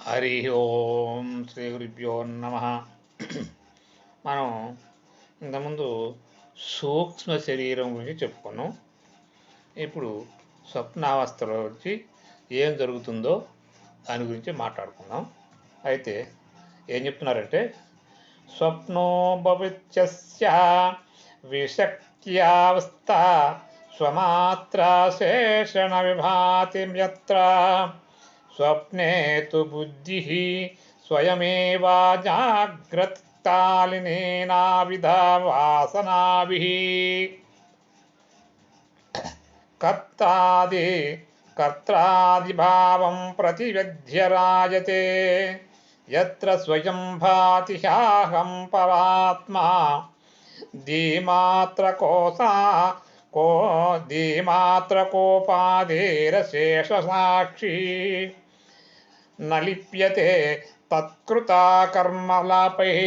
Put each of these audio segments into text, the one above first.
హరి ఓం శ్రీ గురుభ్యో నమ. మనం ఇంతకుముందు సూక్ష్మ శరీరం గురించి చెప్పుకున్నాం. ఇప్పుడు స్వప్నావస్థలో వచ్చి ఏం జరుగుతుందో దాని గురించి మాట్లాడుకుందాం. అయితే ఏం చెప్తున్నారంటే, స్వప్నో భవిత్యస్య విశక్త్యావస్థ స్వమాత్రాశేషణ విభాతి యత్ర స్వప్నే తు బుద్ధి స్వయమేవా జాగ్రత్తాలినేనావిధా వాసనాభిః కర్తాదిభావం ప్రతివ్యధ్యరాయతే యత్ర స్వయం భాతి హ్యాహం పరాత్మా దీమాత్రకోపాదేరశేషసాక్షి నలిప్యతే తత్కృతా కర్మలాపైః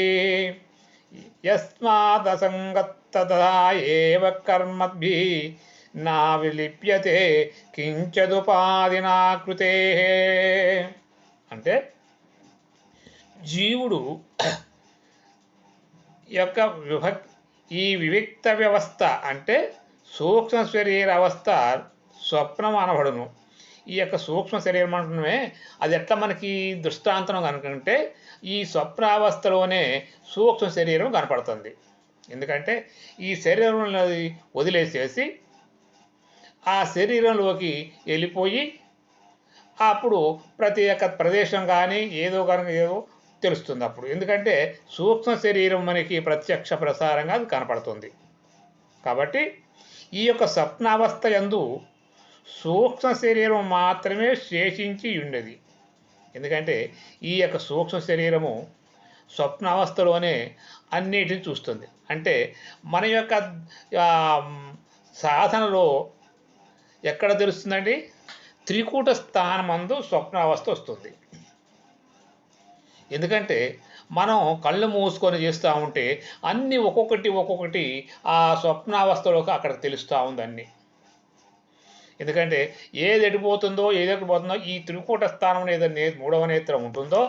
యస్మాదసంగత్తదా ఏవ కర్మభిః నా విలిప్యతే కించదుపాధినా కృతేః. అంటే జీవుడు యొక్క ఈ వివిక్త వ్యవస్థ అంటే సూక్ష్మ శరీర అవస్థ స్వప్నం అనబడును. ఈ యొక్క సూక్ష్మ శరీరం అంటున్నమే అది ఎట్లా మనకి దృష్టాంతం కనుకంటే ఈ స్వప్నావస్థలోనే సూక్ష్మ శరీరం కనపడుతుంది. ఎందుకంటే ఈ శరీరంలో వదిలేసేసి ఆ శరీరంలోకి వెళ్ళిపోయి అప్పుడు ప్రతి ఒక్క ప్రదేశం కానీ ఏదో కనుక ఏదో తెలుస్తుంది అప్పుడు. ఎందుకంటే సూక్ష్మ శరీరం మనకి ప్రత్యక్ష ప్రసారంగా అది కనపడుతుంది. కాబట్టి ఈ యొక్క స్వప్నావస్థ యందు సూక్ష్మ శరీరం మాత్రమే శేషించి ఉండేది. ఎందుకంటే ఈ యొక్క సూక్ష్మ శరీరము స్వప్నావస్థలోనే అన్నిటిని చూస్తుంది. అంటే మన యొక్క సాధనలో ఎక్కడ తెలుస్తుందండి? త్రికూట స్థానమందు స్వప్నావస్థ వస్తుంది. ఎందుకంటే మనం కళ్ళు మూసుకొని చేస్తూ ఉంటే అన్నీ ఒక్కొక్కటి ఆ స్వప్నావస్థలోకి అక్కడ తెలుస్తూ ఉంది అన్నీ. ఎందుకంటే ఏది ఎడిపోతుందో ఈ త్రికూట స్థానం ఏదైనా మూడవ నేత్రం ఉంటుందో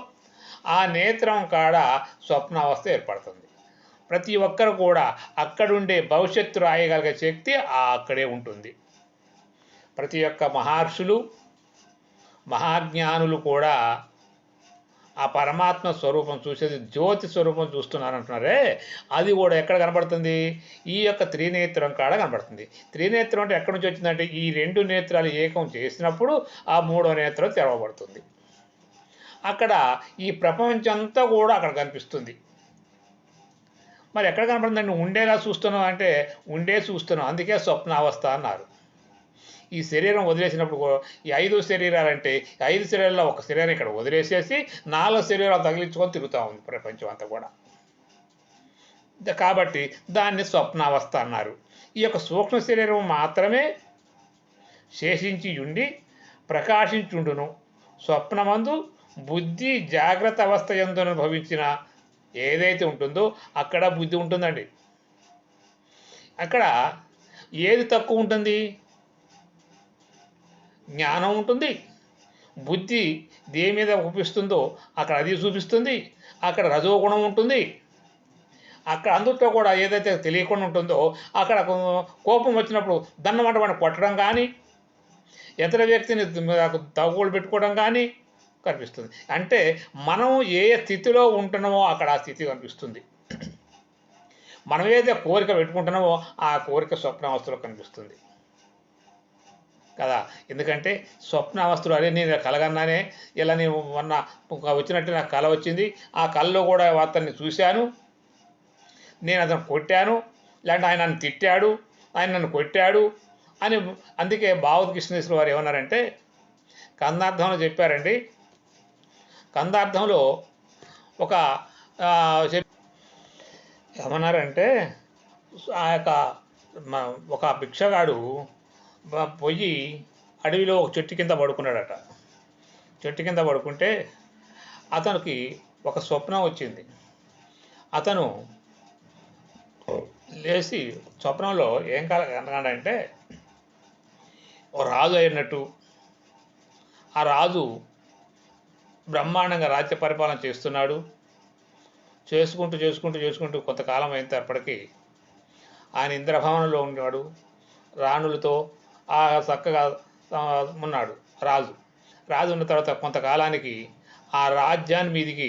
ఆ నేత్రం కాడ స్వప్నావస్థ ఏర్పడుతుంది. ప్రతి ఒక్కరు కూడా అక్కడుండే భవిష్యత్తు రాయగలిగే శక్తి అక్కడే ఉంటుంది. ప్రతి ఒక్క మహర్షులు మహాజ్ఞానులు కూడా ఆ పరమాత్మ స్వరూపం చూసేది జ్యోతి స్వరూపం చూస్తున్నారంటున్నారే, అది కూడా ఎక్కడ కనబడుతుంది? ఈ యొక్క త్రినేత్రం కాడ కనబడుతుంది. త్రినేత్రం అంటే ఎక్కడి నుంచి వచ్చిందంటే ఈ రెండు నేత్రాలు ఏకం చేసినప్పుడు ఆ మూడో నేత్రం తెరవబడుతుంది. అక్కడ ఈ ప్రపంచంతా కూడా అక్కడ కనిపిస్తుంది. మరి ఎక్కడ కనబడుతుందండి? ఉండేలా చూస్తున్నాం అంటే ఉండే చూస్తున్నాం, అందుకే స్వప్నావస్థ అన్నారు. ఈ శరీరం వదిలేసినప్పుడు ఈ 5 శరీరాలంటే 5 శరీరాల్లో ఒక శరీరం ఇక్కడ వదిలేసేసి 4 శరీరాలు తగిలించుకొని తిరుగుతూ ఉంది ప్రపంచం అంతా కూడా. కాబట్టి దాన్ని స్వప్నావస్థ అన్నారు. ఈ యొక్క సూక్ష్మ శరీరం మాత్రమే శేషించి ఉండి ప్రకాశించుండును. స్వప్నమందు బుద్ధి జాగ్రత్త అవస్థ యందు అనుభవించిన ఏదైతే ఉంటుందో అక్కడ బుద్ధి ఉంటుందండి. అక్కడ ఏది తక్కువ ఉంటుంది? జ్ఞానం ఉంటుంది. బుద్ధి దేని మీద చూపిస్తుందో అక్కడ అది చూపిస్తుంది. అక్కడ రజోగుణం ఉంటుంది. అక్కడ అందుట్లో కూడా ఏదైతే తెలియకుండా ఉంటుందో అక్కడ కోపం వచ్చినప్పుడు దన్నమాట వాడిని కొట్టడం కానీ ఇతర వ్యక్తిని తగులు పెట్టుకోవడం కానీ కనిపిస్తుంది. అంటే మనం ఏ స్థితిలో ఉంటున్నామో అక్కడ ఆ స్థితి కనిపిస్తుంది. మనం ఏదైతే కోరిక పెట్టుకుంటున్నామో ఆ కోరిక స్వప్నావస్థలో కనిపిస్తుంది కదా. ఎందుకంటే స్వప్నావస్థలు అదే నేను కలగన్నానే ఇలా నేను మొన్న వచ్చినట్టు నాకు కళ వచ్చింది. ఆ కళలో కూడా అతన్ని చూశాను, నేను అతను కొట్టాను, లేదంటే ఆయన నన్ను తిట్టాడు, ఆయన నన్ను కొట్టాడు అని. అందుకే భావత్ కృష్ణేశ్వర వారు ఏమన్నారంటే కందార్థంలో చెప్పారండి. కందార్థంలో ఒక ఏమన్నారంటే ఆ యొక్క ఒక భిక్షగాడు పోయి అడవిలో ఒక చెట్టు కింద పడుకున్నాడట. చెట్టు కింద పడుకుంటే అతనికి ఒక స్వప్నం వచ్చింది. అతను లేచి స్వప్నంలో ఏం కలగన్నాడంటే ఓ రాజు అయినట్టు, ఆ రాజు బ్రహ్మాండంగా రాజ్య పరిపాలన చేస్తున్నాడు. చేసుకుంటూ కొంతకాలం అయినప్పటికీ ఆయన ఇంద్రభవనంలో ఉన్నాడు. రాణులతో చక్కగా ఉన్నాడు రాజు. రాజు ఉన్న తర్వాత కొంతకాలానికి ఆ రాజ్యాన్ని మీదికి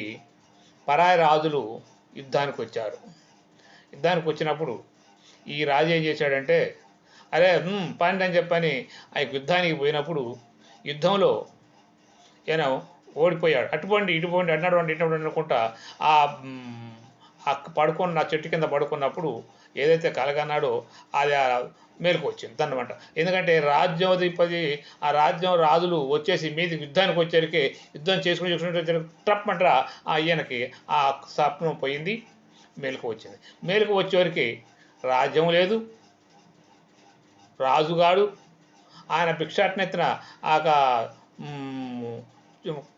పరాయి రాజులు యుద్ధానికి వచ్చారు. యుద్ధానికి వచ్చినప్పుడు ఈ రాజు ఏం చేశాడంటే, అరే పండి అని చెప్పని ఆ యుద్ధానికి పోయినప్పుడు యుద్ధంలో ఈయన ఓడిపోయాడు. అటుపోండి ఇటుపోండి అన్నాడు అనుకుంటా ఆ పడుకున్న చెట్టు కింద పడుకున్నప్పుడు ఏదైతే కలగన్నాడో అది మేలుకు వచ్చింది అన్నమాట. ఎందుకంటే రాజ్యాధిపతి ఆ రాజ్యం రాజులు వచ్చేసి మీది యుద్ధానికి వచ్చేసరికి యుద్ధం చేసుకుని ట్రప్ అంటారా ఈయనకి ఆ స్వప్నం పోయింది, మేలుకు వచ్చింది. మేలుకు వచ్చేవరికి రాజ్యం లేదు, రాజుగాడు ఆయన భిక్షాటనెత్తిన ఆ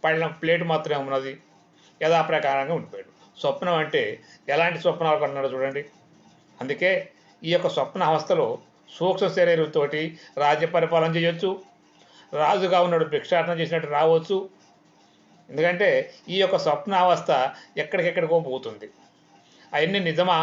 పళ్ళ ప్లేటు మాత్రమే ఉన్నది. యథాప్రకారంగా ఉండిపోయాడు. స్వప్నం అంటే ఎలాంటి స్వప్నాలు కన్నాడో చూడండి. అందుకే ఈ యొక్క స్వప్న అవస్థలో సూక్ష్మ శరీరంతో రాజ్య పరిపాలన చేయొచ్చు, రాజుగా ఉన్నాడు భిక్షాటన చేసినట్టు రావచ్చు. ఎందుకంటే ఈ యొక్క స్వప్న అవస్థ ఎక్కడికెక్కడికో పోతుంది. అవన్నీ నిజమా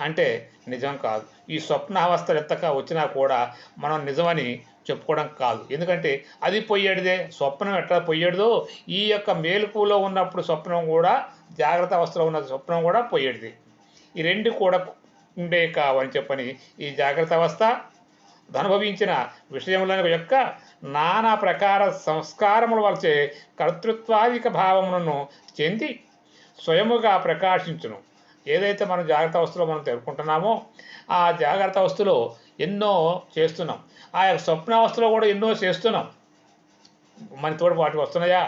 అంటే నిజం కాదు. ఈ స్వప్న అవస్థలు ఎత్తక వచ్చినా కూడా మనం నిజమని చెప్పుకోవడం కాదు. ఎందుకంటే అది పొయ్యేటిదే. స్వప్నం ఎట్లా పొయ్యేటిదో ఈ యొక్క మేలుకులో ఉన్నప్పుడు స్వప్నం కూడా, జాగ్రత్త అవస్థలో ఉన్న స్వప్నం కూడా పొయ్యేటిది. ఈ రెండు కూడా ఉండే కావని చెప్పని ఈ జాగ్రత్త అవస్థ అనుభవించిన విషయముల యొక్క నానా ప్రకార సంస్కారముల వలచే కర్తృత్వాదిక భావములను చెంది స్వయముగా ప్రకాశించును. ఏదైతే మనం జాగ్రత్త అవస్థలో మనం తెలుసుకుంటున్నామో ఆ జాగ్రత్త అవస్థలో ఎన్నో చేస్తున్నాం, ఆ యొక్క స్వప్నావస్థలో కూడా ఎన్నో చేస్తున్నాం. మనతో పాటు వస్తున్నాయా?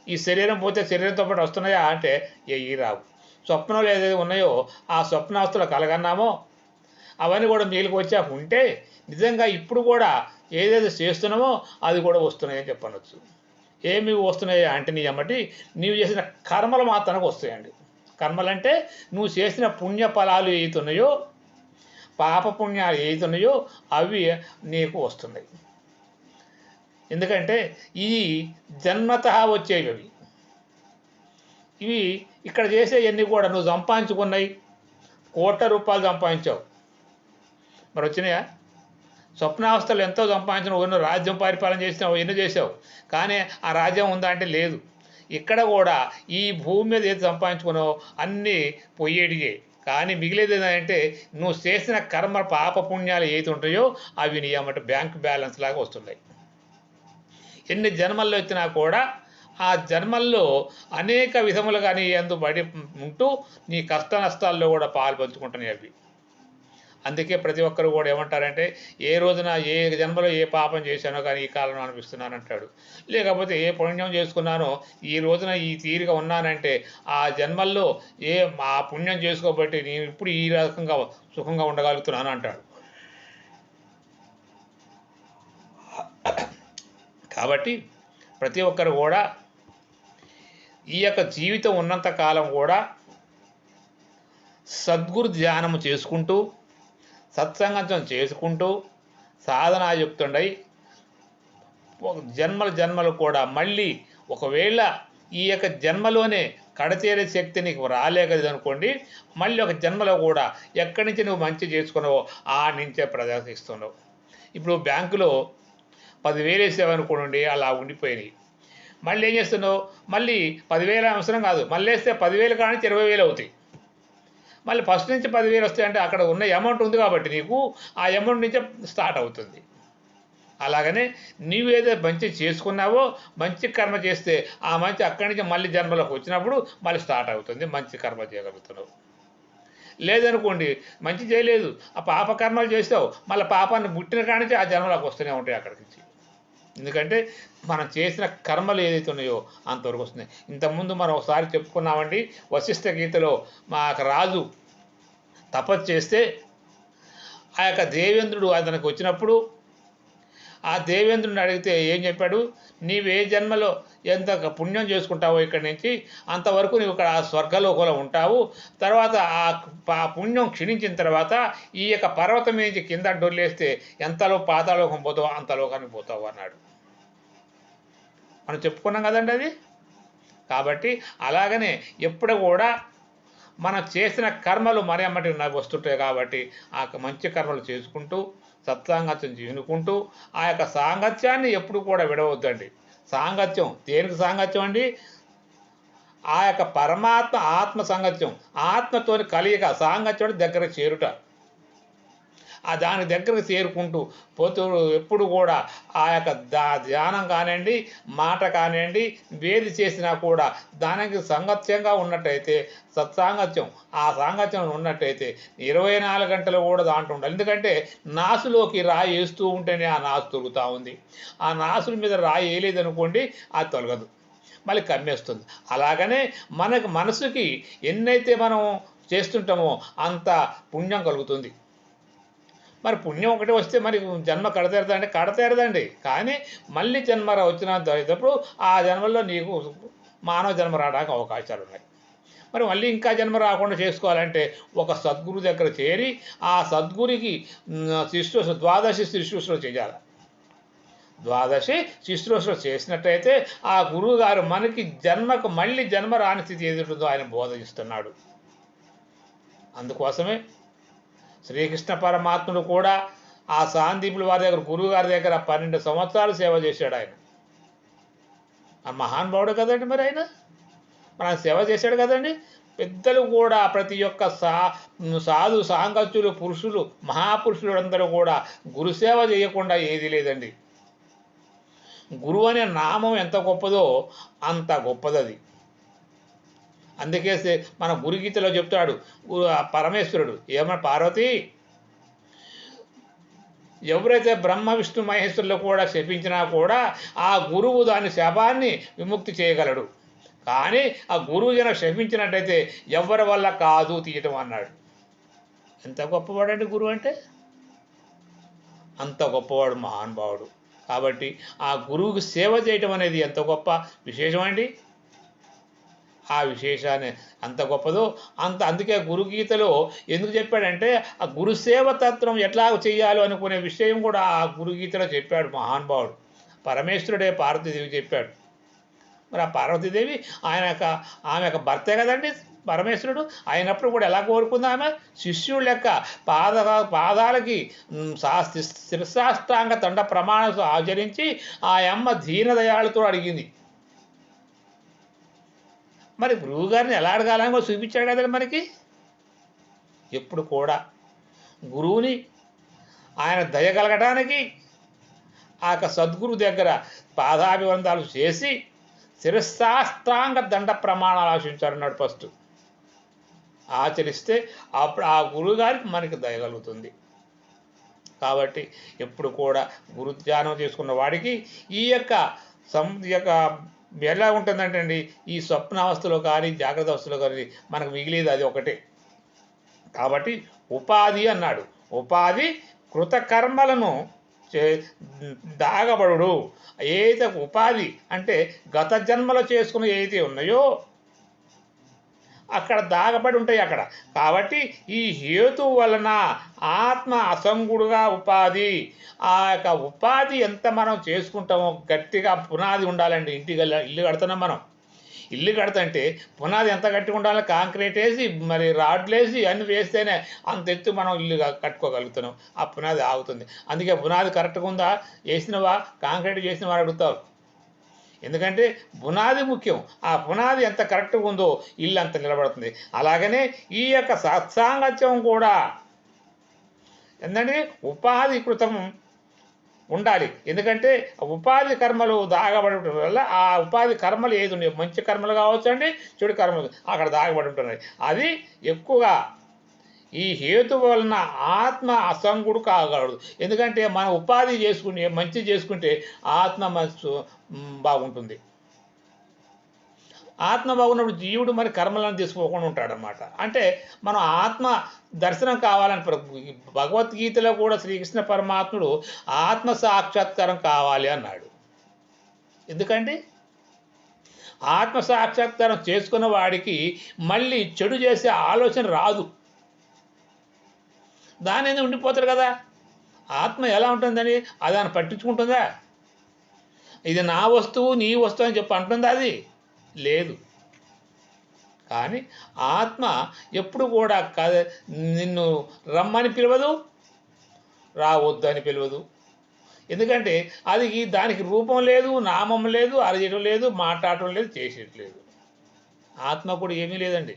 ఈ శరీరం పోతే శరీరంతో పాటు వస్తున్నాయా అంటే ఏవి రావు. స్వప్నాలు ఏదైతే ఉన్నాయో ఆ స్వప్నావస్థలో కలగన్నామో అవన్నీ కూడా మేలుకు వచ్చాక ఉంటే నిజంగా ఇప్పుడు కూడా ఏదైతే చేస్తున్నామో అది కూడా వస్తున్నాయని చెప్పనొచ్చు. ఏమి వస్తున్నాయి అంటే నీ అమ్మటి నీవు చేసిన కర్మలు మాత్రానికి వస్తాయండి. కర్మలంటే నువ్వు చేసిన పుణ్యఫలాలు ఏతున్నాయో, పాపపుణ్యాలు ఏతున్నాయో అవి నీకు వస్తున్నాయి. ఎందుకంటే ఇది జన్మతః వచ్చేవి. ఇవి ఇక్కడ చేసేవన్నీ కూడా నువ్వు సంపాదించుకున్నాయి. కోట్ల రూపాయలు సంపాదించావు, మరి వచ్చినాయా? స్వప్నావస్థలు ఎంతో సంపాదించిన ఎన్నో రాజ్యం పరిపాలన చేసినావు, ఎన్నో చేసావు, కానీ ఆ రాజ్యం ఉందా అంటే లేదు. ఇక్కడ కూడా ఈ భూమి మీద ఏది సంపాదించుకున్నావు అన్నీ పొయ్యేడియే. కానీ మిగిలేది ఏంటంటే నువ్వు చేసిన కర్మ పాపపుణ్యాలు ఏది ఉంటాయో అవి నీ అన్నమాట బ్యాంక్ బ్యాలెన్స్ లాగా వస్తున్నాయి. ఎన్ని జన్మల్లో వచ్చినా కూడా ఆ జన్మల్లో అనేక విధములుగా నీ యందు పడి ఉంటూ నీ కష్ట నష్టాల్లో కూడా పాలు పంచుకుంటున్నాయి అవి. అందుకే ప్రతి ఒక్కరు కూడా ఏమంటారంటే ఏ రోజున ఏ జన్మలో ఏ పాపం చేశానో కానీ ఈ కాలంలో అనిపిస్తున్నాను అంటాడు. లేకపోతే ఏ పుణ్యం చేసుకున్నానో ఈ రోజున ఈ తీరిగా ఉన్నానంటే ఆ జన్మల్లో ఆ పుణ్యం చేసుకోబట్టి నేను ఇప్పుడు ఈ రకంగా సుఖంగా ఉండగలుగుతున్నాను అంటాడు. కాబట్టి ప్రతి ఒక్కరు కూడా ఈ యొక్క జీవితం ఉన్నంత కాలం కూడా సద్గురు ధ్యానము చేసుకుంటూ సత్సంగం చేసుకుంటూ సాధనాయుక్తుండై జన్మలు కూడా మళ్ళీ ఒకవేళ ఈ యొక్క జన్మలోనే కడతేరే శక్తి నీకు రాలేకదనుకోండి, మళ్ళీ ఒక జన్మలో కూడా ఎక్కడి నుంచి నువ్వు మంచి చేసుకున్నావో ఆ నుంచే ప్రదర్శిస్తున్నావు. ఇప్పుడు బ్యాంకులో 10,000 వేసావనుకోండి, అలా ఉండిపోయినాయి. మళ్ళీ ఏం చేస్తున్నావు? మళ్ళీ 10,000 అవసరం కాదు, మళ్ళీ వేస్తే 10,000 కానీ 20,000 అవుతాయి. మళ్ళీ ఫస్ట్ నుంచి 10,000 వస్తాయంటే అక్కడ ఉన్న అమౌంట్ ఉంది కాబట్టి నీకు ఆ అమౌంట్ నుంచే స్టార్ట్ అవుతుంది. అలాగనే నీవేదో మంచి చేసుకున్నావో, మంచి కర్మ చేస్తే ఆ మంచి అక్కడి నుంచి మళ్ళీ జన్మలోకి వచ్చినప్పుడు మళ్ళీ స్టార్ట్ అవుతుంది, మంచి కర్మ చేయగలుగుతున్నావు. లేదనుకోండి మంచి చేయలేదు, ఆ పాపకర్మలు చేస్తావు, మళ్ళీ పాపాన్ని పుట్టిన కాడి నుంచి ఆ జన్మలోకి వస్తూనే ఉంటాయి అక్కడి నుంచి. ఎందుకంటే మనం చేసిన కర్మలు ఏదైతే ఉన్నాయో అంతవరకు వస్తున్నాయి. ఇంతకుముందు మనం ఒకసారి చెప్పుకున్నామండి, వశిష్ఠ గీతలో మా రాజు తపస్సు చేస్తే ఆ యొక్క దేవేంద్రుడు అతనికి వచ్చినప్పుడు ఆ దేవేంద్రుడిని అడిగితే ఏం చెప్పాడు? నీవే జన్మలో ఎంత పుణ్యం చేసుకుంటావో ఇక్కడి నుంచి అంతవరకు నువ్వు ఇక్కడ స్వర్గలోకంలో ఉంటావు. తర్వాత ఆ పుణ్యం క్షీణించిన తర్వాత ఈ యొక్క పర్వతం నుంచి కింద డొల్లేస్తే ఎంతలో పాతాళోకం పోతావో అంత లోకానికి పోతావు అన్నాడు. మనం చెప్పుకున్నాం కదండి అది. కాబట్టి అలాగనే ఎప్పుడు కూడా మనం చేసిన కర్మలు మరి అమ్మటి నాకు వస్తుంటాయి కాబట్టి మంచి కర్మలు చేసుకుంటూ సత్సాంగత్యం చేసుకుంటూ ఆ యొక్క సాంగత్యాన్ని ఎప్పుడు కూడా విడవద్దండి. సాంగత్యం దేనికి సాంగత్యం అండి? ఆ యొక్క పరమాత్మ ఆత్మ సాంగత్యం, ఆత్మతోని కలియక సాంగత్యం దగ్గర చేరుట. దాని దగ్గరకు చేరుకుంటూ పోతూ ఎప్పుడు కూడా ఆ యొక్క ధ్యానం కానివ్వండి, మాట కానివ్వండి, వేది చేసినా కూడా దానికి సాంగత్యంగా ఉన్నట్టయితే సత్సాంగత్యం, ఆ సాంగత్యం ఉన్నట్టయితే 24 గంటలు కూడా దాంట్లో ఉండాలి. ఎందుకంటే నాసులోకి రాయి వేస్తూ ఉంటేనే ఆ నాసు తొలుగుతూ ఉంది. ఆ నాసుల మీద రాయి వేయలేదనుకోండి అది తొలగదు, మళ్ళీ కమ్మేస్తుంది. అలాగనే మనసుకి ఎన్నైతే మనం చేస్తుంటామో అంత పుణ్యం కలుగుతుంది. మరి పుణ్యం ఒకటి వస్తే మరి జన్మ కడతేరదండి? కడతేరదండి. కానీ మళ్ళీ జన్మ వచ్చినప్పుడు ఆ జన్మలో నీకు మానవ జన్మ రావడానికి అవకాశాలు ఉన్నాయి. మరి మళ్ళీ ఇంకా జన్మ రాకుండా చేసుకోవాలంటే ఒక సద్గురు దగ్గర చేరి ఆ సద్గురికి ద్వాదశి శుశ్రూషలు చేయాలి. ద్వాదశి శుశ్రూషలు చేసినట్టయితే ఆ గురువు గారు మనకి మళ్ళీ జన్మ రాని స్థితి ఏదుంటుందో ఆయన బోధిస్తున్నాడు. అందుకోసమే శ్రీకృష్ణ పరమాత్ముడు కూడా ఆ సాందీపుల వారి దగ్గర గురువు గారి దగ్గర 12 సంవత్సరాలు సేవ చేశాడు ఆయన. ఆ మహానుభావుడు కదండి. మరి ఆయన సేవ చేశాడు కదండి. పెద్దలు కూడా ప్రతి ఒక్క సాధు సాంగత్యులు పురుషులు మహాపురుషులు అందరూ కూడా గురుసేవ చేయకుండా ఏది లేదండి. గురువు అనే నామం ఎంత గొప్పదో అంత గొప్పదది. అందుకే మన గురుగీతలో చెప్తాడు పరమేశ్వరుడు ఏమన్నా, పార్వతి ఎవరైతే బ్రహ్మ విష్ణు మహేశ్వరులు కూడా శపించినా కూడా ఆ గురువు దాని శాపాన్ని విముక్తి చేయగలడు. కానీ ఆ గురువు జన శపించినట్టయితే ఎవరి వల్ల కాదు తీయటం అన్నాడు. ఎంత గొప్పవాడండి గురువు అంటే? అంత గొప్పవాడు మహానుభావుడు. కాబట్టి ఆ గురువుకి సేవ చేయటం అనేది ఎంత గొప్ప విశేషం అండి. ఆ విశేషాన్ని అంత గొప్పదో అందుకే గురుగీతలో ఎందుకు చెప్పాడంటే ఆ గురుసేవ తత్వం ఎట్లా చేయాలో అనుకునే విషయం కూడా ఆ గురుగీతలో చెప్పాడు మహానుభావుడు. పరమేశ్వరుడే పార్వతీదేవి చెప్పాడు. మరి ఆ పార్వతీదేవి ఆమె యొక్క భర్తే కదండి పరమేశ్వరుడు. అయినప్పుడు కూడా ఎలా కోరుకుంది ఆమె? శిష్యుడు లెక్క పాదాలకి శిరసాష్టాంగ దండ ప్రమాణం ఆచరించి ఆ అమ్మ దీనదయాళుతో అడిగింది. మరి గురువుగారిని ఎలా అడగాలని కూడా చూపించాడు కదండి మనకి. ఎప్పుడు కూడా గురువుని ఆయన దయ కలగటానికి ఆ యొక్క సద్గురు దగ్గర పాదాభివందనాలు చేసి శిరసాష్టాంగ దండ ప్రమాణాలు ఆశించారన్నాడు. ఫస్ట్ ఆచరిస్తే అప్పుడు ఆ గురువుగారికి మనకి దయ కలుగుతుంది. కాబట్టి ఎప్పుడు కూడా గురుధ్యానం చేసుకున్న వాడికి ఈ యొక్క ఎలా ఉంటుందంటే అండి, ఈ స్వప్నావస్థలో కానీ జాగ్రత్త అవస్థలో కానీ మనకు మిగిలేది అది ఒకటే. కాబట్టి ఉపాధి అన్నాడు. ఉపాధి కృతకర్మలను దాగబడు. ఏదైతే ఉపాధి అంటే గత జన్మలో చేసుకుని ఏదైతే ఉన్నాయో అక్కడ దాగబడి ఉంటాయి అక్కడ. కాబట్టి ఈ హేతు వలన ఆత్మ అసంగుడుగా ఉపాధి. ఆ యొక్క ఉపాధి ఎంత మనం చేసుకుంటామో గట్టిగా పునాది ఉండాలండి. ఇల్లు కడుతున్నాం మనం. ఇల్లు కడతంటే పునాది ఎంత గట్టిగా ఉండాలి? కాంక్రీట్ వేసి మరి రాడ్లు వేసి అన్నీ వేస్తేనే అంత ఎత్తు మనం ఇల్లు కట్టుకోగలుగుతున్నాం. ఆ పునాది ఆగుతుంది. అందుకే పునాది కరెక్ట్గా ఉందా, వేసినవా, కాంక్రీట్ చేసినవా అడుగుతారు. ఎందుకంటే పునాది ముఖ్యం. ఆ పునాది ఎంత కరెక్ట్గా ఉందో ఇల్లు అంత నిలబడుతుంది. అలాగనే ఈ యొక్క సత్సాంగత్యం కూడా ఏంటంటే ఉపాధి కృతం ఉండాలి. ఎందుకంటే ఉపాధి కర్మలు దాగబడటం వల్ల ఆ ఉపాధి కర్మలు ఏది ఉన్నాయి, మంచి కర్మలు కావచ్చు అండి, చెడు కర్మలు అక్కడ దాగబడి ఉంటున్నాయి. అది ఎక్కువగా ఈ హేతు వలన ఆత్మ అసంగుడు కాగలడు. ఎందుకంటే మనం ఉపాధి చేసుకుని మంచి చేసుకుంటే ఆత్మ మనసు బాగుంటుంది. ఆత్మ బాగున్నప్పుడు జీవుడు మరి కర్మలను తీసుకోకుండా ఉంటాడనమాట. అంటే మనం ఆత్మ దర్శనం కావాలని భగవద్గీతలో కూడా శ్రీకృష్ణ పరమాత్ముడు ఆత్మ సాక్షాత్కారం కావాలి అన్నాడు. ఎందుకంటే ఆత్మ సాక్షాత్కారం చేసుకున్న వాడికి మళ్ళీ చెడు చేసే ఆలోచన రాదు. దాని మీద ఉండిపోతారు కదా. ఆత్మ ఎలా ఉంటుందని అదాన్ని పట్టించుకుంటుందా? ఇది నా వస్తువు నీ వస్తువు అని చెప్పి అంటుంది అది లేదు. కానీ ఆత్మ ఎప్పుడు కూడా నిన్ను రమ్మని పిలవదు, రావద్దు అని పిలవదు. ఎందుకంటే అది దానికి రూపం లేదు, నామం లేదు, అరచేయడం లేదు, మాట్లాడటం లేదు, చేసేయట్లేదు. ఆత్మ కూడా ఏమీ లేదండి.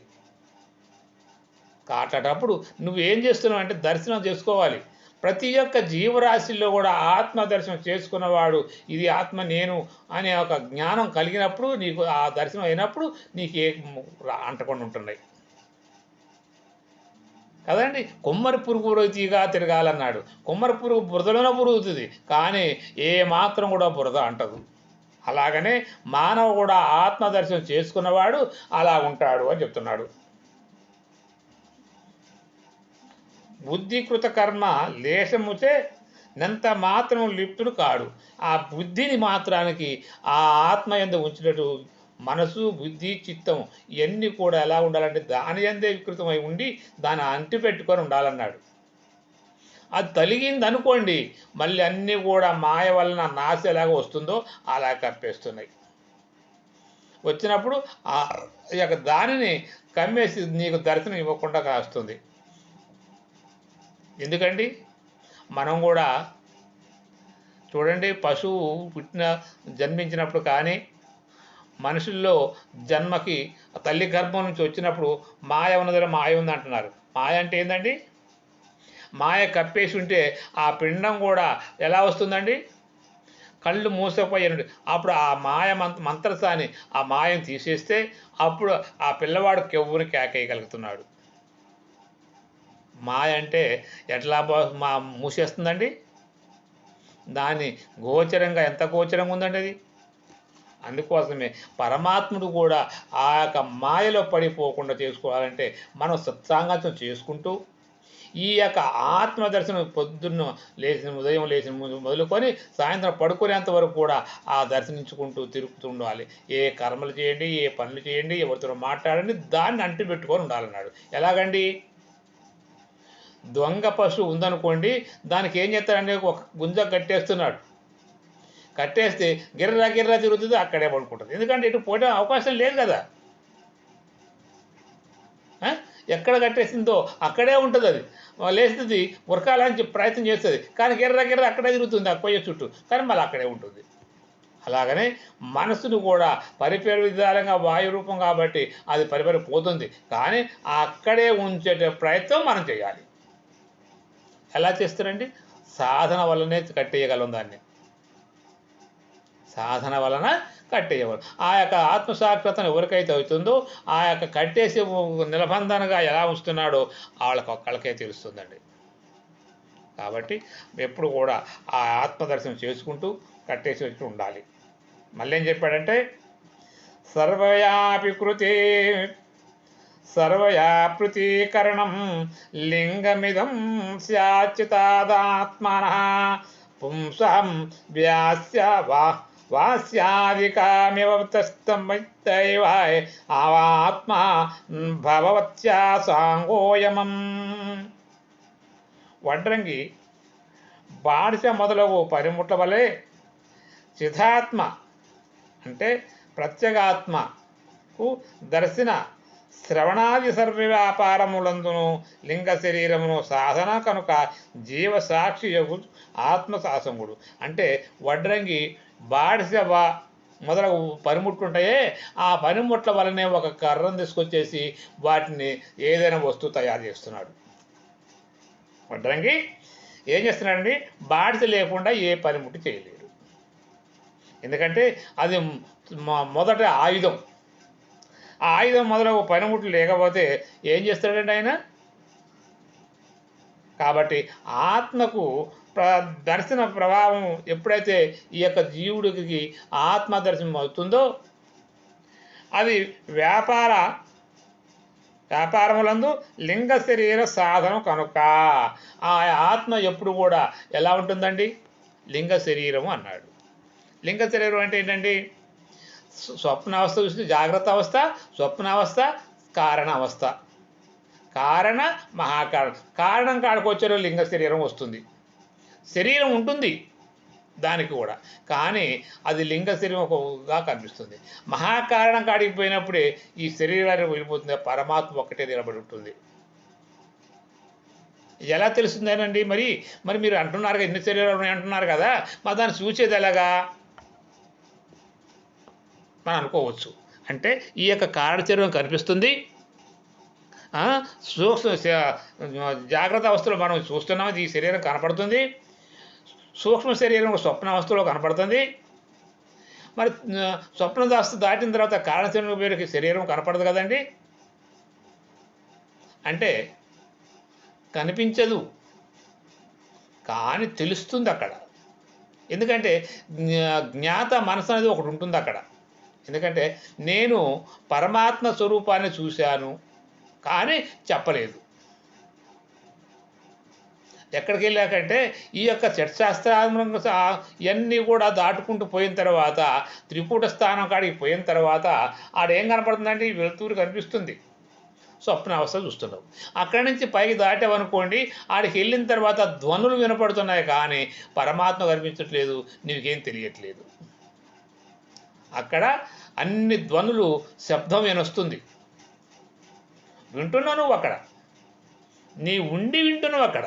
కాటప్పుడు నువ్వేం చేస్తున్నావు అంటే దర్శనం చేసుకోవాలి. ప్రతి ఒక్క జీవరాశిలో కూడా ఆత్మ దర్శనం చేసుకున్నవాడు ఇది ఆత్మ నేను అనే ఒక జ్ఞానం కలిగినప్పుడు నీకు ఆ దర్శనం అయినప్పుడు నీకు ఏ అంటకుండా ఉంటున్నాయి కదండి. కొమ్మరి పురుగు తీగా తిరగాలన్నాడు. కొమ్మరి పురుగు బురదలోనే పురుగుతుంది, కానీ ఏ మాత్రం కూడా బురద అంటదు. అలాగనే మానవ కూడా ఆత్మ దర్శనం చేసుకున్నవాడు అలా ఉంటాడు అని చెప్తున్నాడు. బుద్ధికృత కర్మ లేశముచే నంత మాత్రం లిప్తుడు కాడు. ఆ బుద్ధిని మాత్రానికి ఆ ఆత్మ యందు ఉంచినట్టు మనసు, బుద్ధి, చిత్తం ఇవన్నీ కూడా ఎలా ఉండాలంటే దాని యందే వికృతమై ఉండి దాన్ని అంటిపెట్టుకొని ఉండాలన్నాడు. అది తలిగింది అనుకోండి, మళ్ళీ అన్నీ కూడా మాయ వలన నాశ ఎలాగ వస్తుందో అలా కప్పేస్తున్నాయి. వచ్చినప్పుడు ఆ యొక్క దానిని కమ్మేసి నీకు దర్శనం ఇవ్వకుండా కాస్తుంది. ఎందుకండి మనం కూడా చూడండి, పశువు జన్మించినప్పుడు కానీ మనుషుల్లో జన్మకి తల్లి గర్భం నుంచి వచ్చినప్పుడు మాయ ఉన్నదని మాయ ఉంది అంటున్నారు. మాయ అంటే ఏందండి? మాయ కప్పేసి ఉంటే ఆ పిండం కూడా ఎలా వస్తుందండి? కళ్ళు మూసపోయాడు. అప్పుడు ఆ మాయ మంత్రసాని ఆ మాయం తీసేస్తే అప్పుడు ఆ పిల్లవాడు కెవ్వుని కేకేయగలుగుతున్నాడు. మాయ అంటే ఎట్లా మూసేస్తుందండి? దాని గోచరంగా ఎంత గోచరంగా ఉందండి అది. అందుకోసమే పరమాత్ముడు కూడా ఆ యొక్క మాయలో పడిపోకుండా చేసుకోవాలంటే మనం సత్సాంగత్యం చేసుకుంటూ ఈ యొక్క ఆత్మదర్శనం పొద్దున్న ఉదయం లేచిన మొదలుకొని సాయంత్రం పడుకునేంత వరకు కూడా ఆ దర్శనించుకుంటూ తిరుగుతూ ఉండాలి. ఏ కర్మలు చేయండి, ఏ పనులు చేయండి, ఎవరితో మాట్లాడండి, దాన్ని అంటిపెట్టుకొని ఉండాలన్నాడు. ఎలాగండి? దొంగ పశువు ఉందనుకోండి, దానికి ఏం చేస్తాడంటే ఒక గుంజ కట్టేస్తున్నాడు. కట్టేస్తే గిర్రా గిర్రా తిరుగుతుంది, అక్కడే పడుకుంటుంది. ఎందుకంటే ఇటు పోయడం అవకాశం లేదు కదా. ఎక్కడ కట్టేసిందో అక్కడే ఉంటుంది. అది లేస్తుంది, ఉరకాలని ప్రయత్నం చేస్తుంది, కానీ గిర్ర గిర్ర అక్కడే తిరుగుతుంది ఆ కొయ్య చుట్టూ, కానీ మళ్ళీ అక్కడే ఉంటుంది. అలాగనే మనసును కూడా పరిపేరు విధాలంగా వాయు రూపం కాబట్టి అది పరిపరిపోతుంది, కానీ అక్కడే ఉంచే ప్రయత్నం మనం చేయాలి. ఎలా చేస్తారండి? సాధన వల్లనే కట్టేయగలం దాన్ని. సాధన వలన కట్టేయవరు. ఆ యొక్క ఆత్మసాక్షాత్కారం ఎవరికైతే అవుతుందో ఆ యొక్క కట్టేసి నిలబంధనగా ఎలా ఉంచుతున్నాడో వాళ్ళకే తెలుస్తుందండి. కాబట్టి ఎప్పుడు కూడా ఆ ఆత్మదర్శనం చేసుకుంటూ కట్టేసి వచ్చి ఉండాలి. మళ్ళీ ఏం చెప్పాడంటే సర్వయాపృతీకరణం లింగమిదం స్యాచ్యుతాదాత్మనః పుంసం వ్యాస్య వాస్యాదికామివస్తమైతైవాయ ఆవాత్మ భవత్యా సాంగోయమం. వడ్రంగి బాడిస మొదలగు పనిముట్ల వలె చిదాత్మ అంటే ప్రత్యేగాత్మకు దర్శన శ్రవణాది సర్వవ్యాపారములందును లింగ శరీరమును సాధన కనుక జీవసాక్షి యగు ఆత్మసాసంగుడు. అంటే వడ్రంగి బాడిస మొదలగు పనిముట్లుంటాయే, ఆ పనిముట్ల వలనే ఒక కర్రను తీసుకొచ్చేసి వాటిని ఏదైనా వస్తువు తయారు చేస్తున్నాడు. వడ్రంగి ఏం చేస్తున్నాడండి? బాడిస లేకుండా ఏ పనిముట్టు చేయలేడు. ఎందుకంటే అది మొదట ఆయుధం. ఆ ఆయుధం మొదలగు పనిముట్లు లేకపోతే ఏం చేస్తాడండి ఆయన? కాబట్టి ఆత్మకు దర్శన ప్రభావం ఎప్పుడైతే ఈ యొక్క జీవుడికి ఆత్మ దర్శనం అవుతుందో అది వ్యాపారములందు లింగ శరీర సాధనం కనుక ఆ ఆత్మ ఎప్పుడు కూడా ఎలా ఉంటుందండి? లింగ శరీరము అన్నాడు. లింగ శరీరం అంటే ఏంటండి? స్వప్నావస్థ చూస్తే జాగ్రత్త అవస్థ, స్వప్నావస్థ, కారణ అవస్థ. కారణ మహాకారణం. కారణం కాడకు వచ్చే లింగ శరీరం వస్తుంది. శరీరం ఉంటుంది, దానికి కూడా. కానీ అది లింగ శరీరం ఒకగా కనిపిస్తుంది. మహాకారణం కాడికి పోయినప్పుడే ఈ శరీరాన్ని వెళ్ళిపోతుంది, పరమాత్మ ఒక్కటే నిలబడి ఉంటుంది. ఎలా తెలుస్తుందేనండి మరి? మరి మీరు అంటున్నారు కదా, ఎన్ని శరీరాలు ఉన్నాయి అంటున్నారు కదా, మరి దాన్ని చూసేది ఎలాగా మనం అనుకోవచ్చు. అంటే ఈ యొక్క కారణ శరీరం కనిపిస్తుంది, సూక్ష్మ జాగ్రత్త అవస్థలో మనం చూస్తున్నాం, ఈ శరీరం కనపడుతుంది. సూక్ష్మ శరీరం స్వప్న అవస్థలో కనపడుతుంది. మరి స్వప్న అవస్థ దాటిన తర్వాత కారణ శరీరం పేరుకి శరీరం కనపడదు కదండి. అంటే కనిపించదు, కానీ తెలుస్తుంది అక్కడ. ఎందుకంటే జ్ఞాత మనసు అనేది ఒకటి ఉంటుంది అక్కడ. ఎందుకంటే నేను పరమాత్మ స్వరూపాన్ని చూశాను కానీ చెప్పలేదు. ఎక్కడికి వెళ్ళాకంటే ఈ యొక్క షట్శాస్త్రాత్మక ఇవన్నీ కూడా దాటుకుంటూ పోయిన తర్వాత త్రికూట స్థానం కాడికి పోయిన తర్వాత ఆడేం కనపడుతుందంటే వెలుతురు కనిపిస్తుంది, స్వప్న అవస్థ చూస్తున్నావు. అక్కడి నుంచి పైకి దాటావనుకోండి, ఆడికి వెళ్ళిన తర్వాత ధ్వనులు వినపడుతున్నాయి కానీ పరమాత్మ కనిపించట్లేదు, నీకేం తెలియట్లేదు. అక్కడ అన్ని ధ్వనులు శబ్దం వినొస్తుంది, వింటున్నావు నువ్వు, అక్కడ నీ ఉండి వింటున్నావు. అక్కడ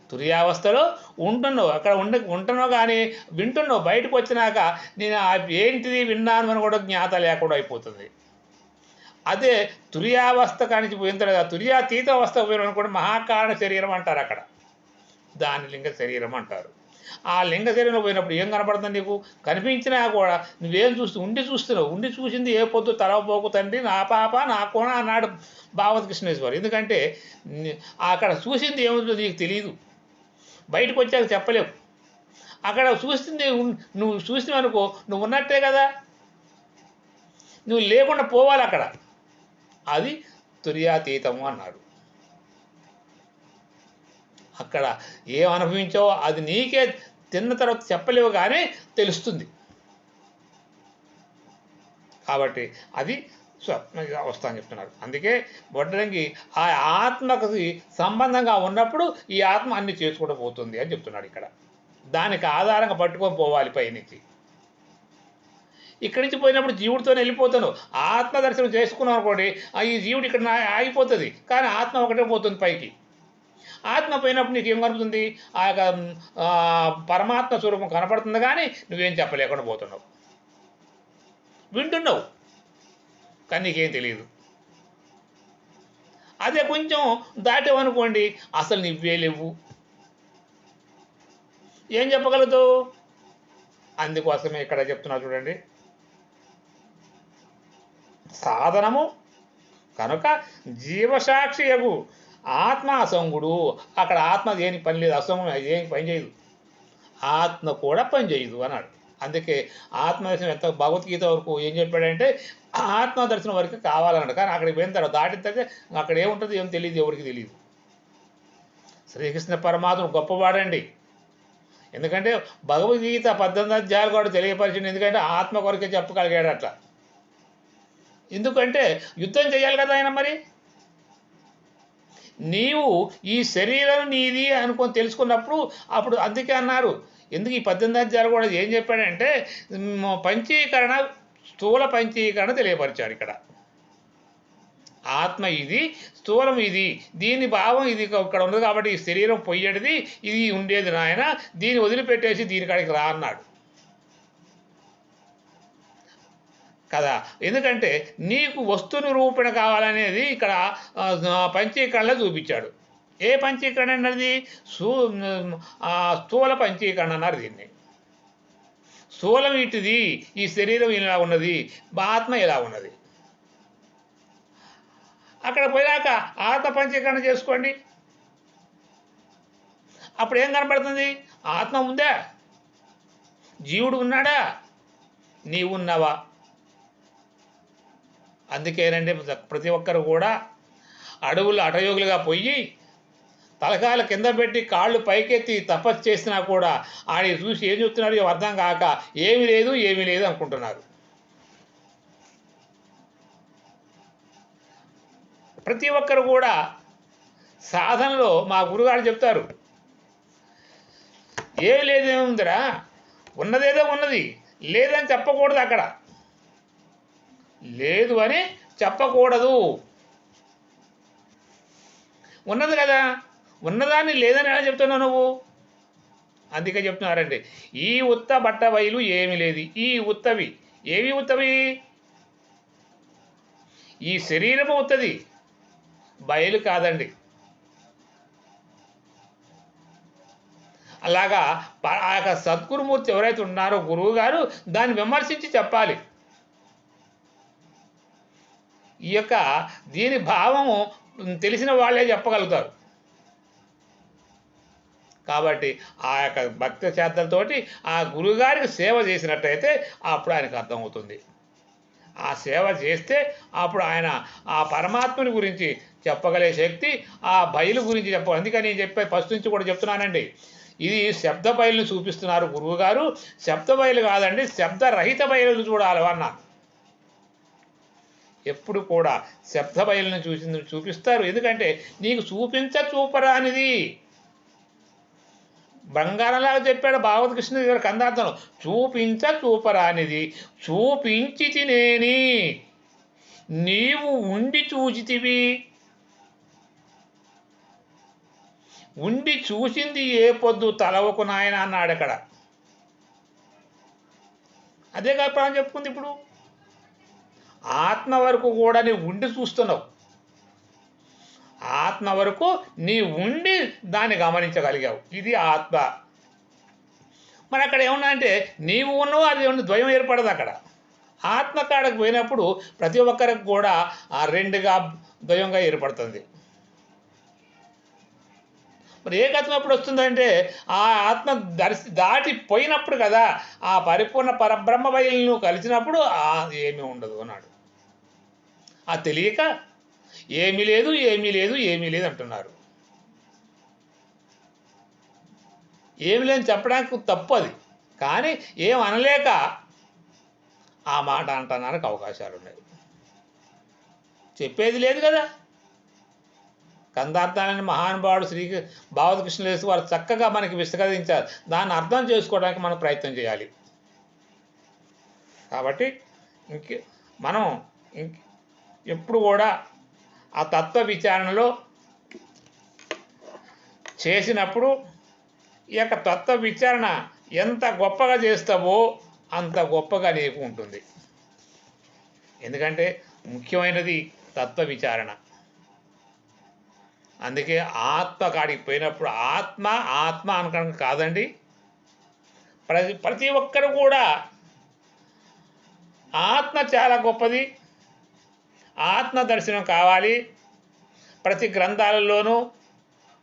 తుర్యావస్థలో ఉంటున్నావు, అక్కడ ఉంటున్నావు కానీ వింటున్నావు. బయటకు వచ్చినాక నేను ఏంటిది విన్నాను అని కూడా జ్ఞాత లేకుండా అయిపోతుంది. అదే తుర్యావస్థ కానించి పోయిన తర్వాత తుర్యాతీత అవస్థ పోయిన కూడా మహాకారణ శరీరం అంటారు అక్కడ, దాని లింగ శరీరం అంటారు. ఆ లింగ శరీరంలో పోయినప్పుడు ఏం కనపడుతుంది నీకు? కనిపించినా కూడా నువ్వేం చూస్తున్నావు. ఉండి చూసింది ఏ పొద్దు తలవపోకు తండ్రి నా పాప నా కోణ అన్నాడు భాగవత కృష్ణేశ్వరు. ఎందుకంటే అక్కడ చూసింది ఏముందో నీకు తెలియదు, బయటకు వచ్చాక చెప్పలేవు. అక్కడ చూస్తుంది నువ్వు చూసినావు అనుకో, నువ్వు ఉన్నట్టే కదా, నువ్వు లేకుండా పోవాలి అక్కడ. అది తుర్యాతీతము అన్నాడు. అక్కడ ఏం అనుభవించావో అది నీకే తిన్న తర్వాత చెప్పలేవు కానీ తెలుస్తుంది. కాబట్టి అది అవస్థ అని చెప్తున్నారు. అందుకే వడ్రంగి ఆ ఆత్మకి సంబంధంగా ఉన్నప్పుడు ఈ ఆత్మ అన్ని చేసుకుంటూ పోతుంది అని చెప్తున్నాడు ఇక్కడ. దానికి ఆధారంగా పట్టుకొని పోవాలి పైనుంచి. ఇక్కడి నుంచి పోయినప్పుడు జీవుడితోనే వెళ్ళిపోతాను. ఆత్మ దర్శనం చేసుకున్నాం అనుకోండి, ఈ జీవుడు ఇక్కడ ఆగిపోతుంది, కానీ ఆత్మ ఒకటే పోతుంది పైకి. ఆత్మ పోయినప్పుడు నీకు ఏం కనపడుతుంది? ఆ యొక్క పరమాత్మ స్వరూపం కనపడుతుంది కానీ నువ్వేం చెప్పలేకుండా పోతున్నావు, వింటున్నావు కానీ నీకేం తెలియదు. అదే కొంచెం దాటేవనుకోండి, అసలు నువ్వే లేవు, ఏం చెప్పగలుగుతావు? అందుకోసమే ఇక్కడ చెప్తున్నా చూడండి, సాధనము కనుక జీవసాక్షియగు ఆత్మ అసంగుడు. అక్కడ ఆత్మ దేని పని లేదు, అసంగం ఏం పని చేయదు, ఆత్మ కూడా పని చేయదు అన్నాడు. అందుకే ఆత్మదర్శనం ఎంత భగవద్గీత వరకు ఏం చెప్పాడంటే ఆత్మదర్శనం వరకు కావాలన్నాడు. కానీ అక్కడికి పోయిన తర్వాత దాటిన తర్వాత అక్కడ ఏముంటుంది ఏం తెలియదు, ఎవరికి తెలియదు. శ్రీకృష్ణ పరమాత్మ గొప్పవాడండి. ఎందుకంటే భగవద్గీత 18 అధ్యాయాలు కూడా తెలియపరిచింది. ఎందుకంటే ఆత్మ కొరకే చెప్పగలిగాడు అట్లా. ఎందుకంటే యుద్ధం చేయాలి కదా ఆయన. మరి నీవు ఈ శరీరం నీది అనుకొని తెలుసుకున్నప్పుడు అప్పుడు అందుకే అన్నారు. ఎందుకు ఈ 18 అధ్యాయాలు కూడా ఏం చెప్పాడంటే పంచీకరణ, స్థూల పంచీకరణ తెలియపరిచాడు ఇక్కడ. ఆత్మ ఇది, స్థూలం ఇది, దీని భావం ఇది ఇక్కడ ఉంది కాబట్టి ఈ శరీరం పొయ్యేటిది, ఇది ఉండేది నాయన, దీన్ని వదిలిపెట్టేసి దీనికాడికి రా అన్నాడు కదా. ఎందుకంటే నీకు వస్తు నిరూపణ కావాలనేది ఇక్కడ పంచీకరణలో చూపించాడు. ఏ పంచీకరణ అన్నది? స్థూల పంచీకరణ అన్నారు దీన్ని. స్థూలం ఇటుది, ఈ శరీరం ఇలా ఉన్నది, ఆత్మ ఇలా ఉన్నది. అక్కడ పోయాక ఆత్మ పంచీకరణ చేసుకోండి, అప్పుడు ఏం కనపడుతుంది? ఆత్మ ఉందా? జీవుడు ఉన్నాడా? నీవు ఉన్నావా? అందుకేనండి ప్రతి ఒక్కరు కూడా అడవులు అటయోగులుగా పోయి తలకాయల కింద పెట్టి కాళ్ళు పైకెత్తి తపస్సు చేసినా కూడా ఆయన చూసి ఏం చెప్తున్నారు అర్థం కాక ఏమీ లేదు అనుకుంటున్నారు. ప్రతి ఒక్కరు కూడా సాధనలో మా గురుగారు చెప్తారు, ఏమి లేదేముందిరా, ఉన్నదేదో ఉన్నది, లేదని చెప్పకూడదు. అక్కడ లేదు అని చెప్పకూడదు. ఉన్నది కదా, ఉన్నదాన్ని లేదని ఎలా చెప్తున్నావు నువ్వు? అందుకే చెప్తున్నారండి, ఈ ఉత్త బట్ట బయలు ఏమి లేదు. ఈ ఉత్తవి ఏవి ఉత్తవి? ఈ శరీరము ఉత్తది, బయలు కాదండి. అలాగా ఆ యొక్క సద్గురుమూర్తి ఎవరైతే ఉన్నారో గురువు గారు దాన్ని విమర్శించి చెప్పాలి. ఈ యొక్క దీని భావము తెలిసిన వాళ్ళే చెప్పగలుగుతారు. కాబట్టి ఆ యొక్క భక్తి శ్రద్ధలతోటి ఆ గురువుగారికి సేవ చేసినట్టయితే అప్పుడు ఆయనకు అర్థమవుతుంది. ఆ సేవ చేస్తే అప్పుడు ఆయన ఆ పరమాత్మని గురించి చెప్పగలే శక్తి, ఆ బయలు గురించి చెప్ప. అందుకని నేను చెప్పే ఫస్ట్ నుంచి కూడా చెప్తున్నానండి, ఇది శబ్ద బయలును చూపిస్తున్నారు గురువు గారు. శబ్ద బయలు కాదండి, శబ్దరహిత బయలు చూడాలి అన్న. ఎప్పుడు కూడా శబ్ద బయలును చూపిస్తారు. ఎందుకంటే నీకు చూపరానిది. బంగారంలాగా చెప్పాడు భాగవత కృష్ణ గారు కందార్థం, చూపరానిది చూపించి తినేని నీవు ఉండి చూచితివి. ఉండి చూసింది ఏ పొద్దు తలవకు నాయన అన్నాడు అక్కడ. అదే కాదు ప్రాణం చెప్పుకుంది. ఇప్పుడు ఆత్మ వరకు కూడా నీవు ఉండి చూస్తున్నావు. ఆత్మ వరకు నీ ఉండి దాన్ని గమనించగలిగావు. ఇది ఆత్మ. మరి అక్కడ ఏమన్నా అంటే నీవు ఉన్నావు, అది ఏమన్నా ద్వయం ఏర్పడదు. అక్కడ ఆత్మ కాడకు పోయినప్పుడు ప్రతి ఒక్కరికి కూడా ఆ రెండుగా ద్వయంగా ఏర్పడుతుంది. మరి ఏకత్వం ఎప్పుడు వస్తుందంటే ఆ ఆత్మ దాటిపోయినప్పుడు కదా. ఆ పరిపూర్ణ పరబ్రహ్మ బయలును కలిసినప్పుడు ఏమీ ఉండదు అన్నాడు. ఆ తెలియక ఏమీ లేదు ఏమీ లేదు ఏమీ లేదు అంటున్నారు. ఏమి లేని చెప్పడానికి తప్పు అది, కానీ ఏం అనలేక ఆ మాట అంటున్నానికి అవకాశాలు ఉన్నాయి. చెప్పేది లేదు కదా. కందార్థాలని మహానుభావుడు శ్రీ భాగవత కృష్ణులేసి వారు చక్కగా మనకి విస్తరించారు. దాన్ని అర్థం చేసుకోవడానికి మనం ప్రయత్నం చేయాలి. కాబట్టి మనం ఎప్పుడు కూడా ఆ తత్వ విచారణలో చేసినప్పుడు ఈ యొక్క తత్వ విచారణ ఎంత గొప్పగా చేస్తావో అంత గొప్పగా నీకు ఉంటుంది. ఎందుకంటే ముఖ్యమైనది తత్వ విచారణ. అందుకే ఆత్మ కాడికి పోయినప్పుడు ఆత్మ ఆత్మ అనడం కాదండి, ప్రతి ఒక్కరు కూడా ఆత్మ చాలా గొప్పది, ఆత్మ దర్శనం కావాలి. ప్రతి గ్రంథాలలోనూ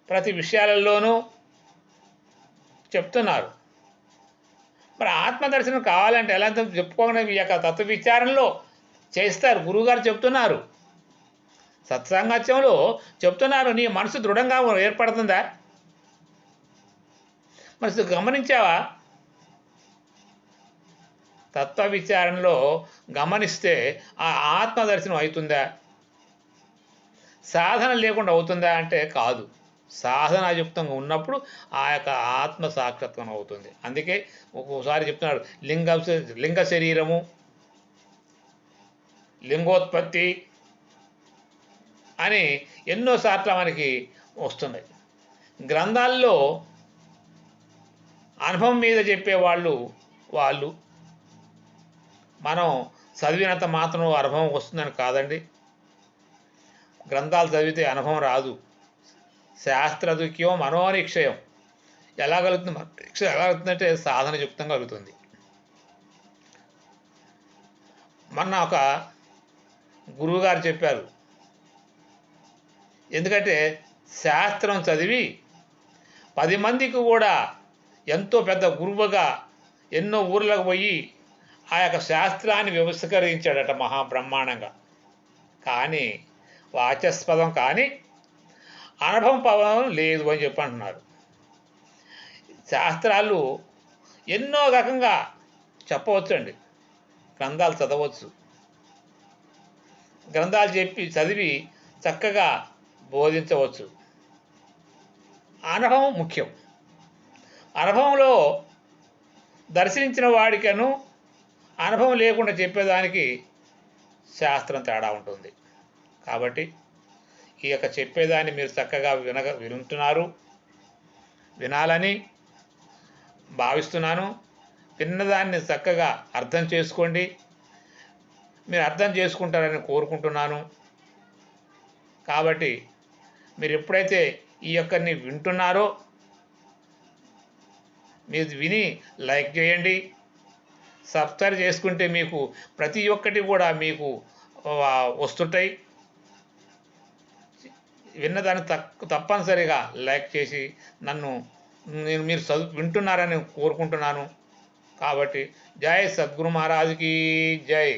ప్రతి విషయాలలోనూ చెప్తున్నారు. మరి ఆత్మ దర్శనం కావాలంటే ఎలా చెప్పుకోకుండా ఈ యొక్క తత్వ విచారణలో చేస్తారు. గురువుగారు చెప్తున్నారు, సత్సాంగత్యంలో చెప్తున్నారు. నీ మనసు దృఢంగా ఏర్పడుతుందా? మనసు గమనించావా? తత్వ విచారణలో గమనిస్తే ఆ ఆత్మ దర్శనం అవుతుందా? సాధన లేకుండా అవుతుందా అంటే కాదు. సాధనాయుక్తంగా ఉన్నప్పుడు ఆ యొక్క ఆత్మ సాక్షాత్వం అవుతుంది. అందుకే ఒక్కోసారి చెప్తున్నాడు, లింగ శరీరము, లింగోత్పత్తి అని ఎన్నోసార్లు మనకి వస్తున్నాయి. గ్రంథాల్లో అనుభవం మీద చెప్పేవాళ్ళు మనం చదివినంత మాత్రం అనుభవం వస్తుందని కాదండి. గ్రంథాలు చదివితే అనుభవం రాదు. శాస్త్రదుఖ్యం మనోనిక్షయం ఎలా కలుగుతుంది? ఎలా కలుగుతుందంటే సాధనయుక్తంగా కలుగుతుంది. మొన్న ఒక గురువుగారు చెప్పారు, ఎందుకంటే శాస్త్రం చదివి 10 మందికి కూడా ఎంతో పెద్ద గురువుగా ఎన్నో ఊర్లకు పోయి ఆ యొక్క శాస్త్రాన్ని వివస్కరించాడట మహాబ్రహ్మాండంగా. కానీ వాచస్పదం కానీ అనుభవం లేదు అని చెప్పి అంటున్నారు. శాస్త్రాలు ఎన్నో రకంగా చెప్పవచ్చండి. గ్రంథాలు చదవచ్చు, గ్రంథాలు చదివి చక్కగా బోధించవచ్చు. అనుభవం ముఖ్యం. అనుభవంలో దర్శించిన వాడికను అనుభవం లేకుండా చెప్పేదానికి శాస్త్రం తేడా ఉంటుంది. కాబట్టి ఈ యొక్క చెప్పేదాన్ని మీరు చక్కగా వింటున్నారు, వినాలని భావిస్తున్నాను. విన్నదాన్ని చక్కగా అర్థం చేసుకోండి. మీరు అర్థం చేసుకుంటారని కోరుకుంటున్నాను. కాబట్టి మీరు ఎప్పుడైతే ఈ యొక్కని వింటున్నారో మీరు విని లైక్ చేయండి, సబ్స్క్రైబ్ చేసుకుంటే మీకు ప్రతి ఒక్కటి కూడా మీకు వస్తుంటాయి. విన్నదాన్ని తప్పనిసరిగా లైక్ చేసి మీరు వింటున్నారని కోరుకుంటున్నాను. కాబట్టి జై సద్గురు మహారాజుకి జై.